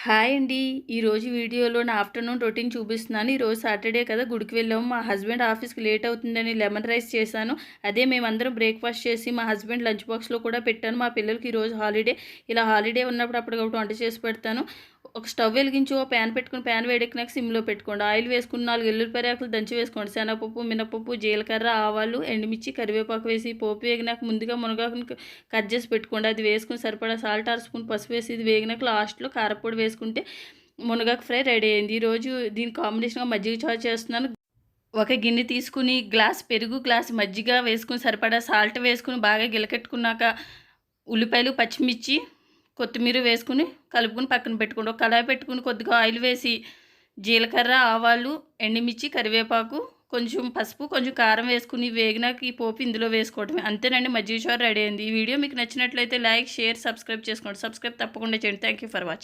Hi అండి. ఈరోజు వీడియోలో నా ఆఫ్టర్‌నూన్ రొటీన్ చూపిస్తున్నాను. ఈరోజు సాటర్డే కదా! గుడికి వెళ్ళాము. మా హస్బెండ్ ఆఫీస్‌కి లేట్ అవుతుందని లెమన్ రైస్ చేశాను. అదే మేమందరం బ్రేక్‌ఫాస్ట్ చేసి మా హస్బెండ్ లంచ్ బాక్స్‌లో కూడా పెట్టాను. మా పిల్లలకి ఈరోజు హాలిడే. ఇలా హాలిడే ఉన్నప్పుడు అప్పటికప్పుడు వంట చేసి పెడతాను. ఒక స్టవ్ వెలిగించి ఓ ప్యాన్ పెట్టుకొని ప్యాన్ వేడెక్కినాక సిమ్‌లో పెట్టుకోండి. ఆయిల్ వేసుకుని 4 ఎల్లుల్లిపాయ ఆకులు దంచి వేసుకోండి. శనగపప్పు, మినపప్పు, జీలకర్ర, ఆవాలు, ఎండుమిర్చి, కరివేపాకు వేసి పోపు వేగినాక ముందుగా మునగాకుని కట్ చేసి పెట్టుకోండి. అది వేసుకుని సరిపడా సాల్ట్, అర స్పూన్ పసుపు వేసి ఇది వేగినాక లాస్ట్‌లో కారప్పొడి వేసుకుంటే మునగాకు ఫ్రై రెడీ అయింది. ఈరోజు దీని కాంబినేషన్‌గా మజ్జిగ చారు చేస్తున్నాను. ఒక గిన్నె తీసుకుని గ్లాస్ పెరుగు, గ్లాస్ మజ్జిగ వేసుకుని సరిపడా సాల్ట్ వేసుకుని బాగా గిలకెట్టుకున్నాక ఉల్లిపాయలు, పచ్చిమిర్చి, కొత్తిమీర వేసుకుని కలుపుకొని పక్కన పెట్టుకోండి. ఒక కడాయి పెట్టుకుని కొద్దిగా ఆయిల్ వేసి జీలకర్ర, ఆవాలు, ఎండుమిర్చి, కరివేపాకు, కొంచెం పసుపు, కొంచెం కారం వేసుకుని వేగినాక ఈ పోపు ఇందులో వేసుకోవడమే. అంతేనండి, మజ్జిగ చారు రెడీ అయింది. ఈ వీడియో మీకు నచ్చినట్లయితే లైక్, షేర్, సబ్స్క్రైబ్ చేసుకోండి. సబ్స్క్రైబ్ తప్పకుండా చేయండి. Thank you for watching.